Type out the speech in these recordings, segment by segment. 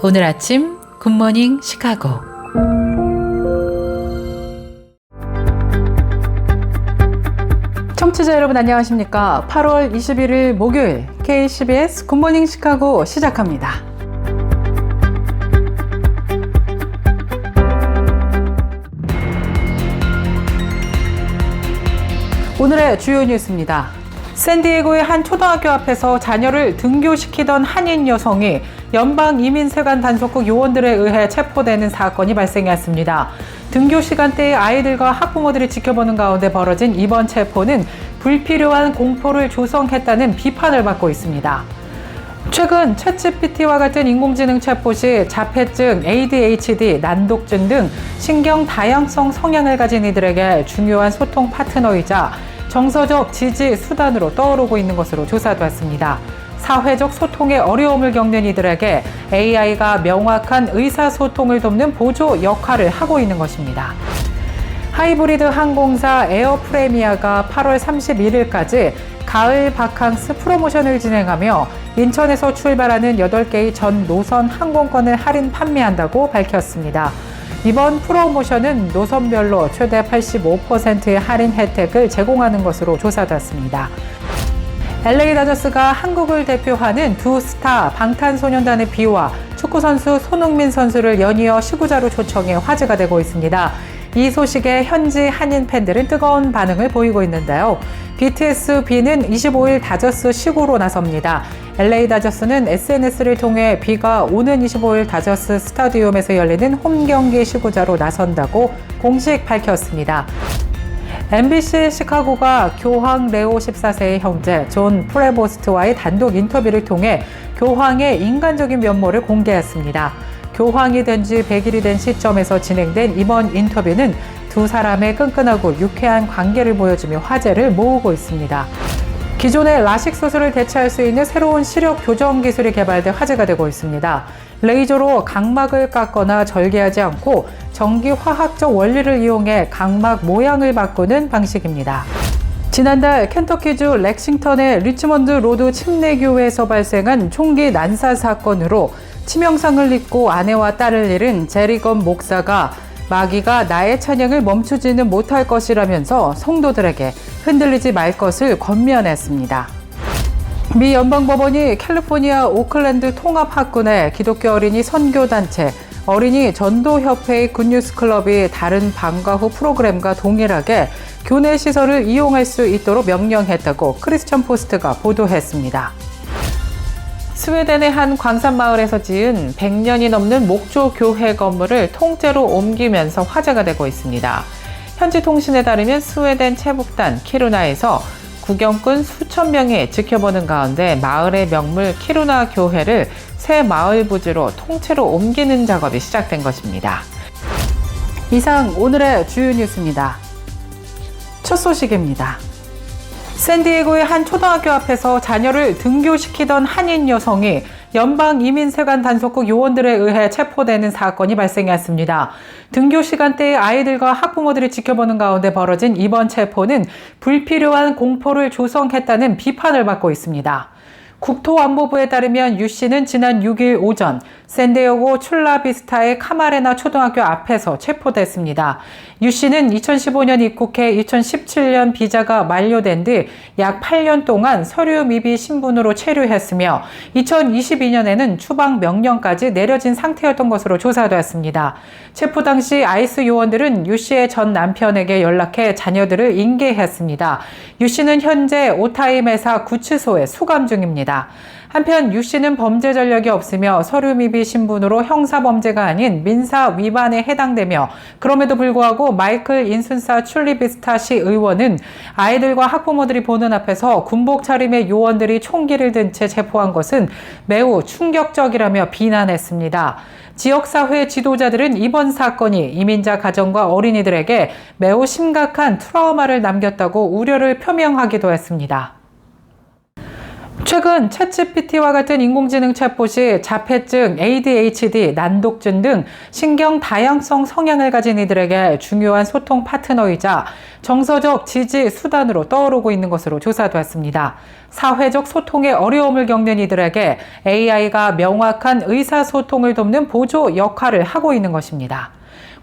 오늘 아침 굿모닝 시카고. 청취자 여러분 안녕하십니까? 8월 21일 목요일 KCBS 굿모닝 시카고 시작합니다. 오늘의 주요 뉴스입니다. 샌디에고의 한 초등학교 앞에서 자녀를 등교시키던 한인 여성이 연방이민세관 단속국 요원들에 의해 체포되는 사건이 발생했습니다. 등교 시간대에 아이들과 학부모들이 지켜보는 가운데 벌어진 이번 체포는 불필요한 공포를 조성했다는 비판을 받고 있습니다. 최근 챗GPT와 같은 인공지능 체포 시 자폐증, ADHD, 난독증 등 신경 다양성 성향을 가진 이들에게 중요한 소통 파트너이자 정서적 지지 수단으로 떠오르고 있는 것으로 조사됐습니다. 사회적 소통에 어려움을 겪는 이들에게 AI가 명확한 의사소통을 돕는 보조 역할을 하고 있는 것입니다. 하이브리드 항공사 에어프레미아가 8월 31일까지 가을 바캉스 프로모션을 진행하며 인천에서 출발하는 8개의 전 노선 항공권을 할인 판매한다고 밝혔습니다. 이번 프로모션은 노선별로 최대 85%의 할인 혜택을 제공하는 것으로 조사됐습니다. LA 다저스가 한국을 대표하는 두 스타 방탄소년단의 비와 축구선수 손흥민 선수를 연이어 시구자로 초청해 화제가 되고 있습니다. 이 소식에 현지 한인 팬들은 뜨거운 반응을 보이고 있는데요. BTS B는 25일 다저스 시구로 나섭니다. LA 다저스는 SNS를 통해 B가 오는 25일 다저스 스타디움에서 열리는 홈 경기 시구자로 나선다고 공식 밝혔습니다. MBC 시카고가 교황 레오 14세의 형제 존 프레보스트와의 단독 인터뷰를 통해 교황의 인간적인 면모를 공개했습니다. 교황이 된 지 100일이 된 시점에서 진행된 이번 인터뷰는 두 사람의 끈끈하고 유쾌한 관계를 보여주며 화제를 모으고 있습니다. 기존의 라식 수술을 대체할 수 있는 새로운 시력 교정 기술이 개발돼 화제가 되고 있습니다. 레이저로 각막을 깎거나 절개하지 않고 전기화학적 원리를 이용해 각막 모양을 바꾸는 방식입니다. 지난달 켄터키주 렉싱턴의 리치먼드 로드 침례교회에서 발생한 총기 난사 사건으로 치명상을 입고 아내와 딸을 잃은 제리건 목사가 마귀가 나의 찬양을 멈추지는 못할 것이라면서 성도들에게 흔들리지 말 것을 권면했습니다. 미 연방법원이 캘리포니아 오클랜드 통합학군의 기독교 어린이 선교단체 어린이 전도협회의 굿뉴스클럽이 다른 방과 후 프로그램과 동일하게 교내 시설을 이용할 수 있도록 명령했다고 크리스천 포스트가 보도했습니다. 스웨덴의 한 광산마을에서 지은 100년이 넘는 목조 교회 건물을 통째로 옮기면서 화제가 되고 있습니다. 현지 통신에 따르면 스웨덴 최북단 키루나에서 구경꾼 수천 명이 지켜보는 가운데 마을의 명물 키루나 교회를 새 마을 부지로 통째로 옮기는 작업이 시작된 것입니다. 이상 오늘의 주요 뉴스입니다. 첫 소식입니다. 샌디에고의 한 초등학교 앞에서 자녀를 등교시키던 한인 여성이 연방이민세관 단속국 요원들에 의해 체포되는 사건이 발생했습니다. 등교 시간대에 아이들과 학부모들이 지켜보는 가운데 벌어진 이번 체포는 불필요한 공포를 조성했다는 비판을 받고 있습니다. 국토안보부에 따르면 유 씨는 지난 6일 오전 샌디에고 출라비스타의 카마레나 초등학교 앞에서 체포됐습니다. 유 씨는 2015년 입국해 2017년 비자가 만료된 뒤 약 8년 동안 서류 미비 신분으로 체류했으며 2022년에는 추방 명령까지 내려진 상태였던 것으로 조사되었습니다. 체포 당시 아이스 요원들은 유 씨의 전 남편에게 연락해 자녀들을 인계했습니다. 유 씨는 현재 오타이 메사 구치소에 수감 중입니다. 한편 유 씨는 범죄 전력이 없으며 서류 미비 신분으로 형사범죄가 아닌 민사 위반에 해당되며 그럼에도 불구하고 마이클 인순사 출리비스타 시 의원은 아이들과 학부모들이 보는 앞에서 군복 차림의 요원들이 총기를 든 채 체포한 것은 매우 충격적이라며 비난했습니다. 지역사회 지도자들은 이번 사건이 이민자 가정과 어린이들에게 매우 심각한 트라우마를 남겼다고 우려를 표명하기도 했습니다. 최근 챗GPT와 같은 인공지능 챗봇이 자폐증, ADHD, 난독증 등 신경 다양성 성향을 가진 이들에게 중요한 소통 파트너이자 정서적 지지 수단으로 떠오르고 있는 것으로 조사되었습니다. 사회적 소통에 어려움을 겪는 이들에게 AI가 명확한 의사소통을 돕는 보조 역할을 하고 있는 것입니다.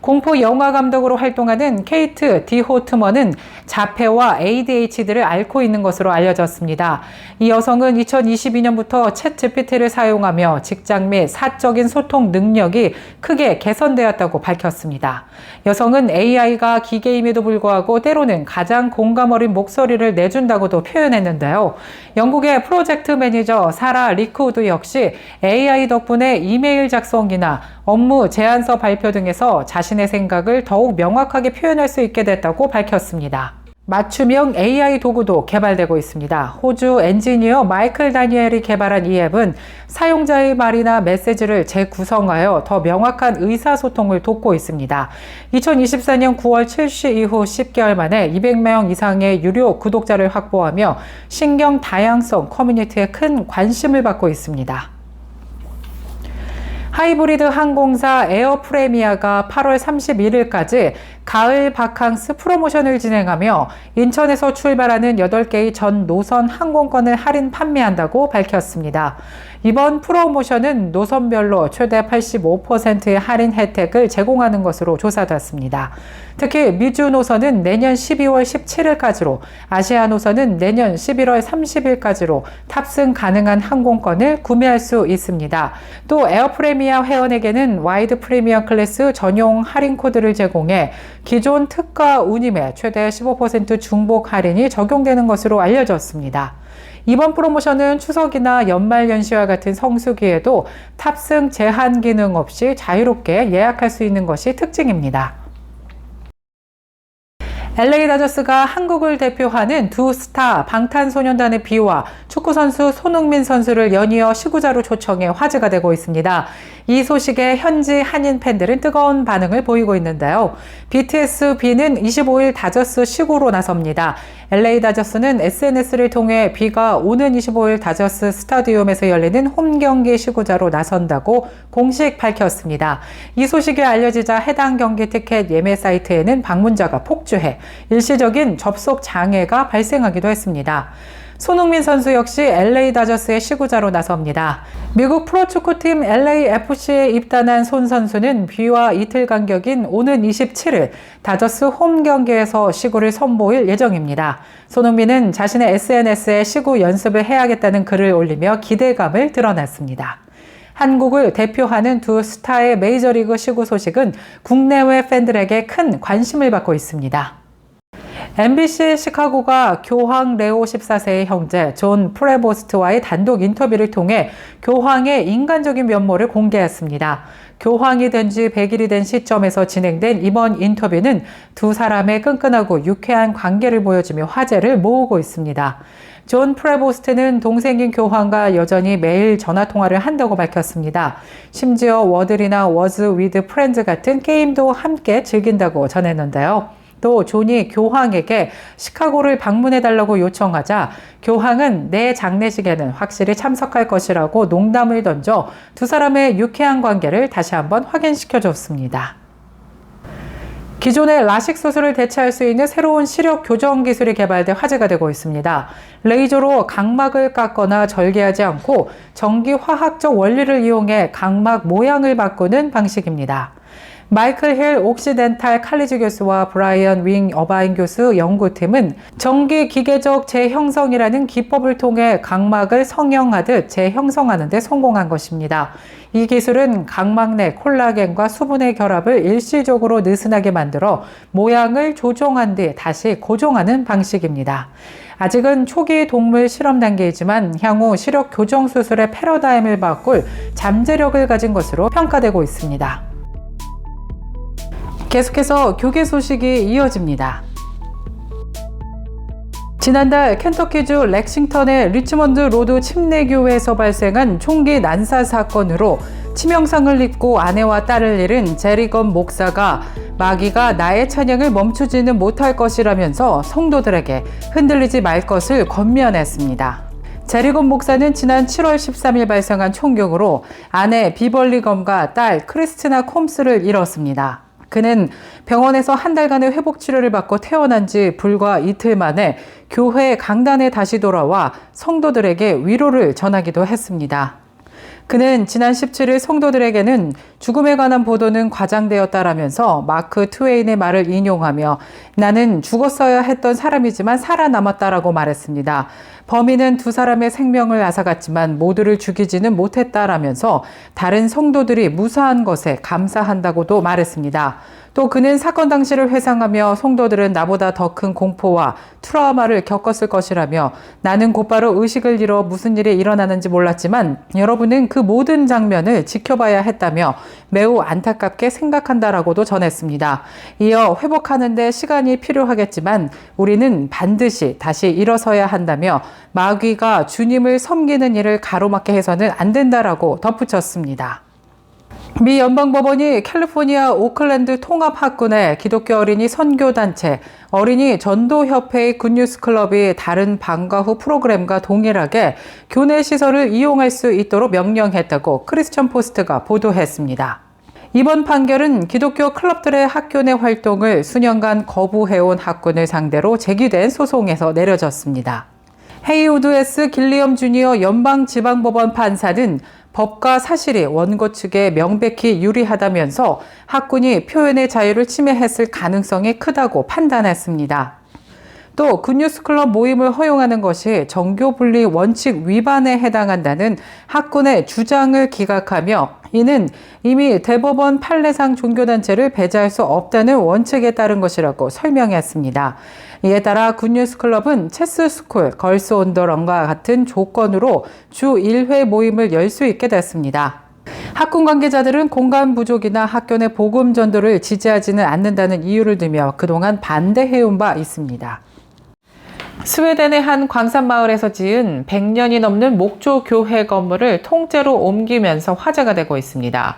공포 영화 감독으로 활동하는 케이트 디 호트먼은 자폐와 ADHD를 앓고 있는 것으로 알려졌습니다. 이 여성은 2022년부터 챗GPT를 사용하며 직장 및 사적인 소통 능력이 크게 개선되었다고 밝혔습니다. 여성은 AI가 기계임에도 불구하고 때로는 가장 공감 어린 목소리를 내준다고도 표현했는데요. 영국의 프로젝트 매니저 사라 리크우드 역시 AI 덕분에 이메일 작성이나 업무 제안서 발표 등에서 자신의 생각을 더욱 명확하게 표현할 수 있게 됐다고 밝혔습니다. 맞춤형 AI 도구도 개발되고 있습니다. 호주 엔지니어 마이클 다니엘이 개발한 이 앱은 사용자의 말이나 메시지를 재구성하여 더 명확한 의사소통을 돕고 있습니다. 2024년 9월 출시 이후 10개월 만에 200명 이상의 유료 구독자를 확보하며 신경 다양성 커뮤니티에 큰 관심을 받고 있습니다. 하이브리드 항공사 에어프레미아가 8월 31일까지 가을 바캉스 프로모션을 진행하며 인천에서 출발하는 8개의 전 노선 항공권을 할인 판매한다고 밝혔습니다. 이번 프로모션은 노선별로 최대 85%의 할인 혜택을 제공하는 것으로 조사됐습니다. 특히 미주 노선은 내년 12월 17일까지로, 아시아 노선은 내년 11월 30일까지로 탑승 가능한 항공권을 구매할 수 있습니다. 또 에어프레미아 회원에게는 와이드 프리미엄 클래스 전용 할인 코드를 제공해 기존 특가 운임의 최대 15% 중복 할인이 적용되는 것으로 알려졌습니다. 이번 프로모션은 추석이나 연말연시와 같은 성수기에도 탑승 제한 기능 없이 자유롭게 예약할 수 있는 것이 특징입니다. LA 다저스가 한국을 대표하는 두 스타 방탄소년단의 비와 축구선수 손흥민 선수를 연이어 시구자로 초청해 화제가 되고 있습니다. 이 소식에 현지 한인 팬들은 뜨거운 반응을 보이고 있는데요. BTS 비는 25일 다저스 시구로 나섭니다. LA 다저스는 SNS를 통해 비가 오는 25일 다저스 스타디움에서 열리는 홈경기 시구자로 나선다고 공식 밝혔습니다. 이 소식이 알려지자 해당 경기 티켓 예매 사이트에는 방문자가 폭주해 일시적인 접속 장애가 발생하기도 했습니다. 손흥민 선수 역시 LA 다저스의 시구자로 나섭니다. 미국 프로축구팀 LAFC에 입단한 손 선수는 비와 이틀 간격인 오는 27일 다저스 홈 경기에서 시구를 선보일 예정입니다. 손흥민은 자신의 SNS에 시구 연습을 해야겠다는 글을 올리며 기대감을 드러냈습니다. 한국을 대표하는 두 스타의 메이저리그 시구 소식은 국내외 팬들에게 큰 관심을 받고 있습니다. MBC 시카고가 교황 레오 14세의 형제 존 프레보스트와의 단독 인터뷰를 통해 교황의 인간적인 면모를 공개했습니다. 교황이 된 지 100일이 된 시점에서 진행된 이번 인터뷰는 두 사람의 끈끈하고 유쾌한 관계를 보여주며 화제를 모으고 있습니다. 존 프레보스트는 동생인 교황과 여전히 매일 전화통화를 한다고 밝혔습니다. 심지어 워들이나 워즈 위드 프렌즈 같은 게임도 함께 즐긴다고 전했는데요. 또 존이 교황에게 시카고를 방문해달라고 요청하자 교황은 내 장례식에는 확실히 참석할 것이라고 농담을 던져 두 사람의 유쾌한 관계를 다시 한번 확인시켜줬습니다. 기존의 라식 수술을 대체할 수 있는 새로운 시력 교정 기술이 개발돼 화제가 되고 있습니다. 레이저로 각막을 깎거나 절개하지 않고 전기화학적 원리를 이용해 각막 모양을 바꾸는 방식입니다. 마이클 힐 옥시덴탈 칼리지 교수와 브라이언 윙 어바인 교수 연구팀은 전기 기계적 재형성이라는 기법을 통해 각막을 성형하듯 재형성하는 데 성공한 것입니다. 이 기술은 각막 내 콜라겐과 수분의 결합을 일시적으로 느슨하게 만들어 모양을 조정한 뒤 다시 고정하는 방식입니다. 아직은 초기 동물 실험 단계이지만 향후 시력 교정 수술의 패러다임을 바꿀 잠재력을 가진 것으로 평가되고 있습니다. 계속해서 교계 소식이 이어집니다. 지난달 켄터키주 렉싱턴의 리치먼드 로드 침례교회에서 발생한 총기 난사 사건으로 치명상을 입고 아내와 딸을 잃은 제리건 목사가 마귀가 나의 찬양을 멈추지는 못할 것이라면서 성도들에게 흔들리지 말 것을 권면했습니다. 제리건 목사는 지난 7월 13일 발생한 총경으로 아내 비벌리 검과 딸 크리스티나 콤스를 잃었습니다. 그는 병원에서 한 달간의 회복 치료를 받고 퇴원한 지 불과 이틀 만에 교회 강단에 다시 돌아와 성도들에게 위로를 전하기도 했습니다. 그는 지난 17일 성도들에게는 죽음에 관한 보도는 과장되었다라면서 마크 트웨인의 말을 인용하며 나는 죽었어야 했던 사람이지만 살아남았다라고 말했습니다. 범인은 두 사람의 생명을 앗아갔지만 모두를 죽이지는 못했다라면서 다른 성도들이 무사한 것에 감사한다고도 말했습니다. 또 그는 사건 당시를 회상하며 성도들은 나보다 더 큰 공포와 트라우마를 겪었을 것이라며 나는 곧바로 의식을 잃어 무슨 일이 일어나는지 몰랐지만 여러분은 그 모든 장면을 지켜봐야 했다며 매우 안타깝게 생각한다라고도 전했습니다. 이어 회복하는 데 시간이 필요하겠지만 우리는 반드시 다시 일어서야 한다며 마귀가 주님을 섬기는 일을 가로막게 해서는 안 된다라고 덧붙였습니다. 미 연방법원이 캘리포니아 오클랜드 통합학군의 기독교 어린이 선교단체 어린이 전도협회의 굿뉴스클럽이 다른 방과 후 프로그램과 동일하게 교내 시설을 이용할 수 있도록 명령했다고 크리스천 포스트가 보도했습니다. 이번 판결은 기독교 클럽들의 학교 내 활동을 수년간 거부해온 학군을 상대로 제기된 소송에서 내려졌습니다. 헤이우드 S. 길리엄 주니어 연방지방법원 판사는 법과 사실이 원고 측에 명백히 유리하다면서 학군이 표현의 자유를 침해했을 가능성이 크다고 판단했습니다. 또 굿뉴스클럽 모임을 허용하는 것이 정교분리 원칙 위반에 해당한다는 학군의 주장을 기각하며 이는 이미 대법원 판례상 종교단체를 배제할 수 없다는 원칙에 따른 것이라고 설명했습니다. 이에 따라 굿뉴스클럽은 체스스쿨, 걸스 온더런과 같은 조건으로 주 1회 모임을 열 수 있게 됐습니다. 학군 관계자들은 공간 부족이나 학교 내 복음 전도를 지지하지는 않는다는 이유를 들며 그동안 반대해온 바 있습니다. 스웨덴의 한 광산마을에서 지은 100년이 넘는 목조 교회 건물을 통째로 옮기면서 화제가 되고 있습니다.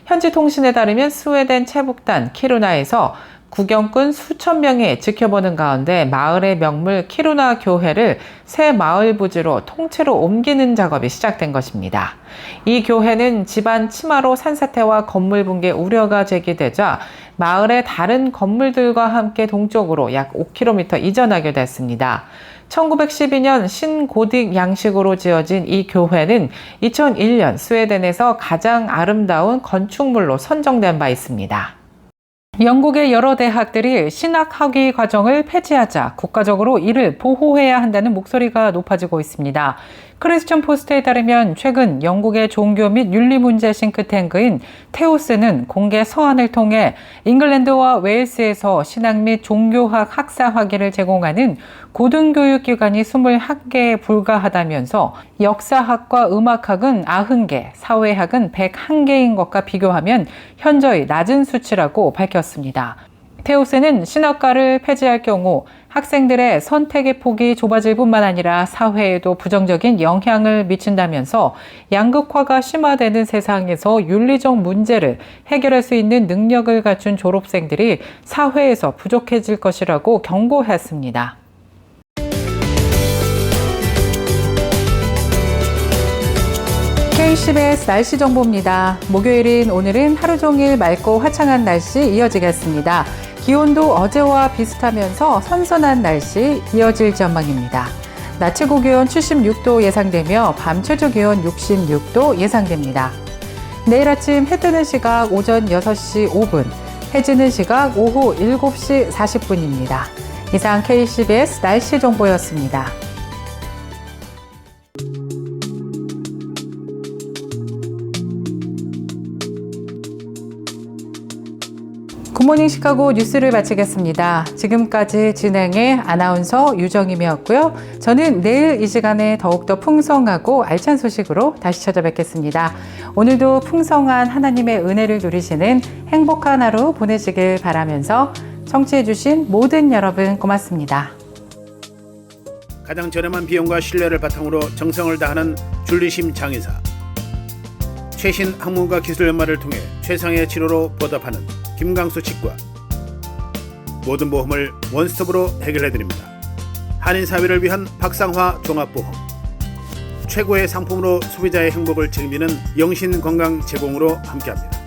현지 통신에 따르면 스웨덴 최북단 키루나에서 구경꾼 수천 명이 지켜보는 가운데 마을의 명물 키루나 교회를 새 마을 부지로 통째로 옮기는 작업이 시작된 것입니다. 이 교회는 집안 침하로 산사태와 건물 붕괴 우려가 제기되자 마을의 다른 건물들과 함께 동쪽으로 약 5km 이전하게 됐습니다. 1912년 신고딕 양식으로 지어진 이 교회는 2001년 스웨덴에서 가장 아름다운 건축물로 선정된 바 있습니다. 영국의 여러 대학들이 신학학위 과정을 폐지하자 국가적으로 이를 보호해야 한다는 목소리가 높아지고 있습니다. 크리스천 포스트에 따르면 최근 영국의 종교 및 윤리 문제 싱크탱크인 테오스는 공개 서한을 통해 잉글랜드와 웨일스에서 신학 및 종교학 학사 학위를 제공하는 고등교육기관이 21개에 불과하다면서 역사학과 음악학은 90개, 사회학은 101개인 것과 비교하면 현저히 낮은 수치라고 밝혔습니다. 테오스는 신학과를 폐지할 경우 학생들의 선택의 폭이 좁아질 뿐만 아니라 사회에도 부정적인 영향을 미친다면서 양극화가 심화되는 세상에서 윤리적 문제를 해결할 수 있는 능력을 갖춘 졸업생들이 사회에서 부족해질 것이라고 경고했습니다. KCBS 날씨 정보입니다. 목요일인 오늘은 하루 종일 맑고 화창한 날씨 이어지겠습니다. 기온도 어제와 비슷하면서 선선한 날씨 이어질 전망입니다. 낮 최고 기온 76도 예상되며 밤 최저 기온 66도 예상됩니다. 내일 아침 해 뜨는 시각 오전 6시 5분, 해 지는 시각 오후 7시 40분입니다. 이상 KCBS 날씨 정보였습니다. 굿모닝 시카고 뉴스를 마치겠습니다. 지금까지 진행의 아나운서 유정임이었고요. 저는 내일 이 시간에 더욱더 풍성하고 알찬 소식으로 다시 찾아뵙겠습니다. 오늘도 풍성한 하나님의 은혜를 누리시는 행복한 하루 보내시길 바라면서 청취해주신 모든 여러분 고맙습니다. 가장 저렴한 비용과 신뢰를 바탕으로 정성을 다하는 줄리심 장의사. 최신 학문과 기술 연마를 통해 최상의 치료로 보답하는 김강수 치과. 모든 보험을 원스톱으로 해결해드립니다. 한인사회를 위한 박상화 종합보험. 최고의 상품으로 소비자의 행복을 책임지는 영신 건강 제공으로 함께합니다.